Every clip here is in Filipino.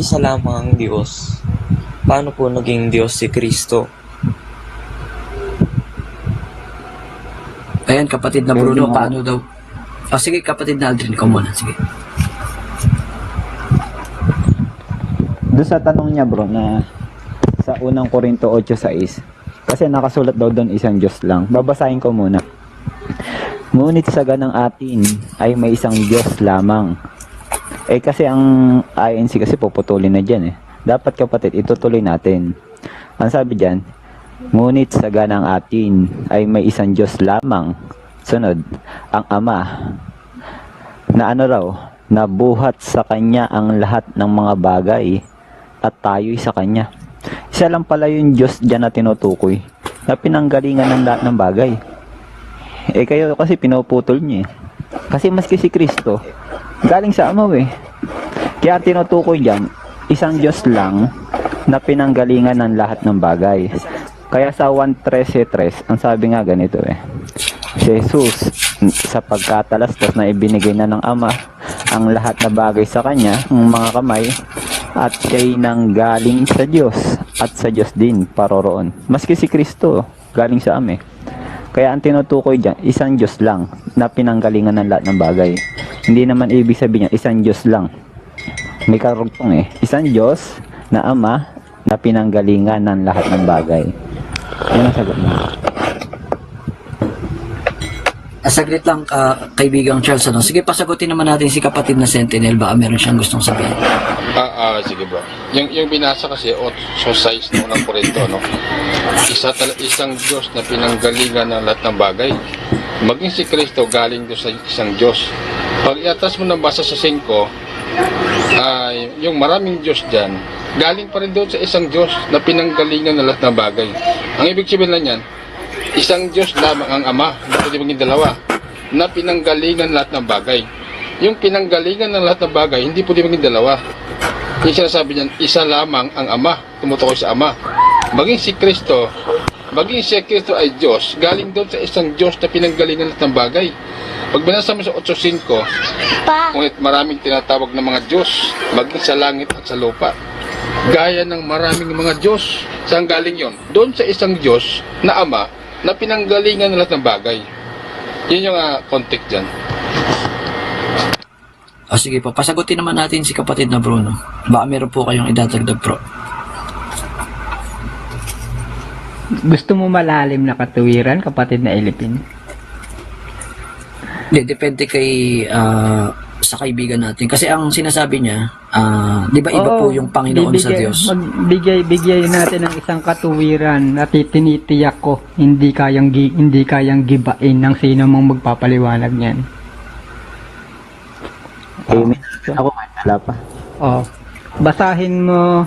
isa lamang ang Diyos, paano po naging Diyos si Kristo? Ayan, kapatid na Bruno, paano daw? Sige, kapatid na Aldrin, ikaw muna. Sige. Doon sa tanong niya bro na sa unang Korinto 8:6, kasi nakasulat daw doon isang Diyos lang. Babasahin ko muna. Ngunit sa ganang atin ay may isang Diyos lamang. Kasi ang INC kasi puputulin na dyan Dapat kapatid, itutuloy natin. Ang sabi dyan, ngunit sa ganang atin ay may isang Diyos lamang. Sunod, ang Ama, na ano raw, nabuhat sa Kanya ang lahat ng mga bagay at tayo'y sa Kanya. Isa lang pala yung Diyos dyan na tinutukoy, na pinanggalingan ng lahat ng bagay. Kayo kasi pinuputol niyo Kasi maski si Kristo, galing sa Ama Kaya tinutukoy dyan, isang Diyos lang na pinanggalingan ng lahat ng bagay. Kaya sa 1:13, ang sabi nga ganito si Jesus, sa pagkatalastas na ibinigay na ng Ama ang lahat na bagay sa Kanya, ang mga kamay, at siya'y nanggaling sa Diyos, at sa Diyos din paroroon. Maski si Kristo, galing sa Ama Kaya ang tinutukoy dyan, isang Diyos lang na pinanggalingan ng lahat ng bagay. Hindi naman ibig sabihin niya, isang Diyos lang. May karugtong isang Diyos na Ama na pinanggalingan ng lahat ng bagay. Yan ang sagot mo. Saglit lang, kaibigang Charles. Sige, pasagutin naman natin si kapatid na Sentinel. Baka meron siyang gustong sabihin. Sige bro. Yung binasa kasi, 8:6 na unang Korinto, isang Diyos na pinanggalingan ng lahat ng bagay. Maging si Kristo galing doon sa isang Diyos. Pag iatas mo ng basa sa 5, yung maraming Diyos dyan, galing pa rin doon sa isang Diyos na pinanggalingan ng lahat ng bagay. Ang ibig sabihin lang yan, isang Diyos lamang ang Ama, hindi pwede maging dalawa, na pinanggalingan lahat ng bagay. Yung pinanggalingan ng lahat ng bagay, hindi pwede maging dalawa. Yung sinasabi niyan, isa lamang ang Ama, tumutukoy sa Ama. Maging si Kristo ay Diyos, galing doon sa isang Diyos na pinanggalingan lahat ng bagay. Pag binasa mo sa 8:5, ngunit maraming tinatawag ng mga Diyos, maging sa langit at sa lupa. Gaya ng maraming mga Diyos. Saan galing yon? Doon sa isang Diyos na Ama, na pinanggalingan ng lahat ng bagay. Yun yung context dyan. Sige po, pasagutin naman natin si kapatid na Bruno. Baka meron po kayong idadagdag, bro. Gusto mo malalim na katuwiran, kapatid na Elipin? Depende kay sa kaibigan natin. Kasi ang sinasabi niya, di ba iba po yung Panginoon sa Diyos? Bigay natin ng isang katuwiran at tinitiyak ko, hindi kayang gibain ng sino mang magpapaliwanag niyan. Amen. Ako wala pa. Basahin mo,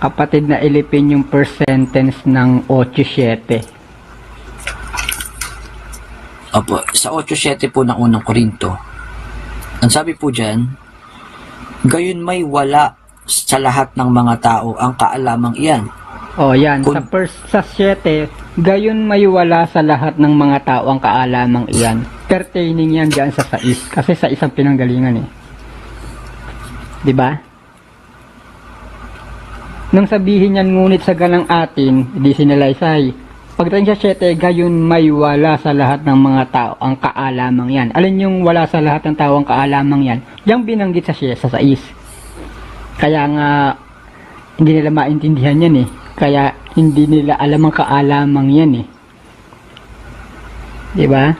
kapatid na Elipin, yung first sentence ng 8:7. Opo, sa 8:7 po ng unang Korinto. Ang sabi po dyan, gayon may wala sa lahat ng mga tao ang kaalamang iyan. Yan. Sa 7, gayon may wala sa lahat ng mga tao ang kaalamang iyan. Pertaining yan dyan sa 6. Kasi sa isang pinanggalingan Diba? Nang sabihin yan, ngunit sa ganang atin, di sinalaysay. Pagdating sa 7, gayon may wala sa lahat ng mga tao ang kaalamang yan. Alin yung wala sa lahat ng tao ang kaalamang yan? Yang binanggit sa 6. Kaya nga, hindi nila maintindihan yan Kaya, hindi nila alam ang kaalamang yan Diba?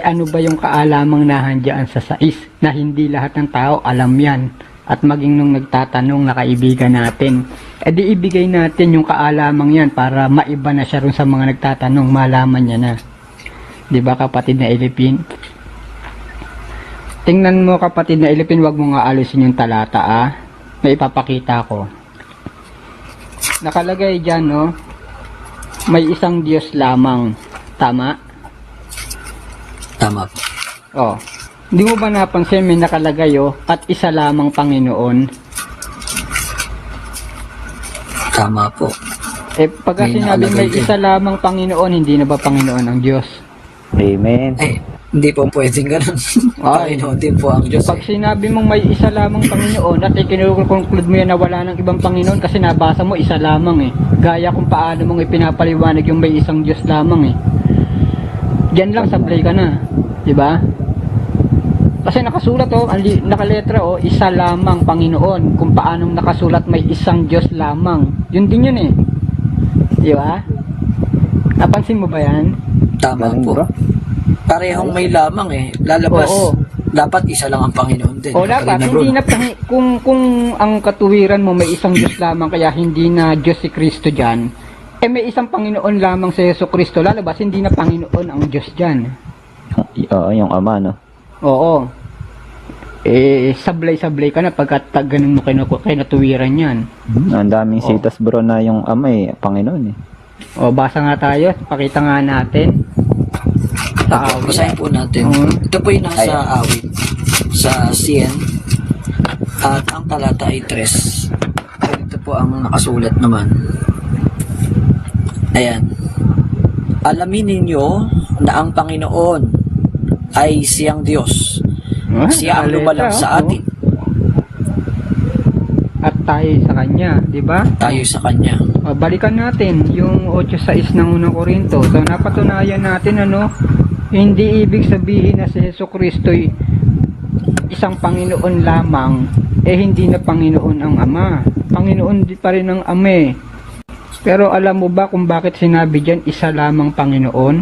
Ano ba yung kaalamang nahandyan sa 6? Na hindi lahat ng tao alam yan. At maging nung nagtatanong na kaibigan natin, di ibigay natin yung kaalamang yan para maiba na siya rin sa mga nagtatanong, malaman niya na. Diba kapatid na Elipin? Tingnan mo kapatid na Elipin, wag mo nga alisin yung talata may ipapakita ko. Nakalagay dyan may isang Diyos lamang. Tama? Tama po. Hindi mo ba napansin may nakalagay at isa lamang Panginoon? Tama po. Pagka sinabi may isa lamang Panginoon, hindi na ba Panginoon ang Diyos? Amen. Hindi po pwedeng ganun. Ay. Panginoon din po ang Diyos. Pag sinabi mong may isa lamang Panginoon at ikinukonclude mo yan na wala ng ibang Panginoon kasi nabasa mo isa lamang eh. Gaya kung paano mong ipinapaliwanag yung may isang Diyos lamang eh. Diyan lang sablay ka na. Diba? Kasi nakasulat nakaletra isa lamang Panginoon. Kung paanong nakasulat may isang Diyos lamang. Yun din yun eh. Diba? Napansin mo ba yan? Tama Galing, po. bro. Parehong may lamang eh. Lalabas, Oo. dapat isa lang ang Panginoon din. O dapat, Kalina, bro. hindi na, kung ang katuwiran mo may isang Diyos lamang, kaya hindi na Diyos si Kristo dyan, may isang Panginoon lamang si Yeso Kristo, lalabas, hindi na Panginoon ang Diyos dyan. Oo, yung ama, no? Oo. Sablay-sablay ka na pagkat ganun mo kinatuwiran yan. Ang daming sitas, bro, na yung ama Panginoon eh. O, basa nga tayo, pakita nga natin. Sa awit. Basahin po natin. Oo. Ito po yung nasa awit. Sa 100. At ang talata ay 3. Ito po ang nakasulat naman. Ayan. Alamin ninyo na ang Panginoon ay siyang Diyos. Siya ang lumalang sa atin. At tayo sa Kanya, di ba? Tayo sa Kanya. Balikan natin yung 8:6 ng unang Korinto. So napatunayan natin hindi ibig sabihin na si Jesucristo'y isang Panginoon lamang, hindi na Panginoon ang Ama. Panginoon di pa rin ang Ama eh. Pero alam mo ba kung bakit sinabi diyan isa lamang Panginoon?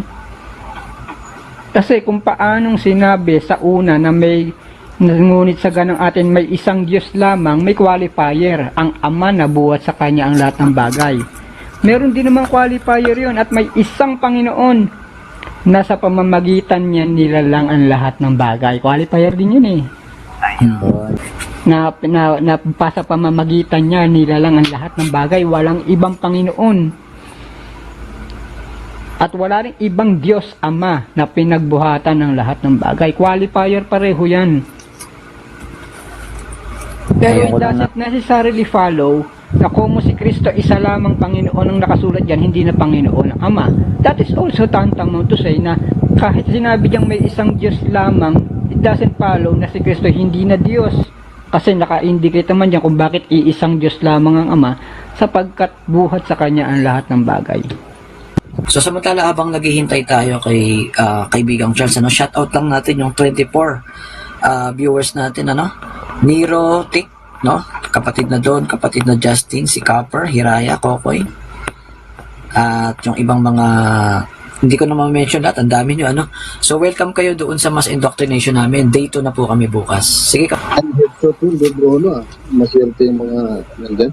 Kasi kung paanong sinabi sa una na ngunit sa ganang atin may isang Diyos lamang, may qualifier. Ang Ama na buhat sa Kanya ang lahat ng bagay. Meron din namang qualifier yon at may isang Panginoon na sa pamamagitan niya nilalang ang lahat ng bagay. Qualifier din yun eh. Na sa pamamagitan niya nilalang ang lahat ng bagay. Walang ibang Panginoon. At wala rin ibang Diyos Ama na pinagbuhatan ng lahat ng bagay. Qualifier pareho yan. Pero it doesn't necessarily follow na kung si Kristo isa lamang Panginoon ang nakasulat dyan, hindi na Panginoon ang Ama. That is also tantamount to say na kahit sinabi diyang may isang Diyos lamang, it doesn't follow na si Kristo hindi na Diyos. Kasi naka-indicate naman dyan kung bakit iisang Diyos lamang ang Ama sapagkat buhat sa Kanya ang lahat ng bagay. So samantala habang naghihintay tayo kay kaibigang Charles, shoutout lang natin yung 24 viewers natin, Nero, Tick, kapatid na Don, kapatid na Justin, si Copper, Hiraya, Kokoy, at yung ibang mga hindi ko na ma-mention lahat, ang dami nyo, So welcome kayo doon sa mass indoctrination namin. Day 2 na po kami bukas. Sige ka. Ang headshot yung Bruno, maswerte yung mga nandyan.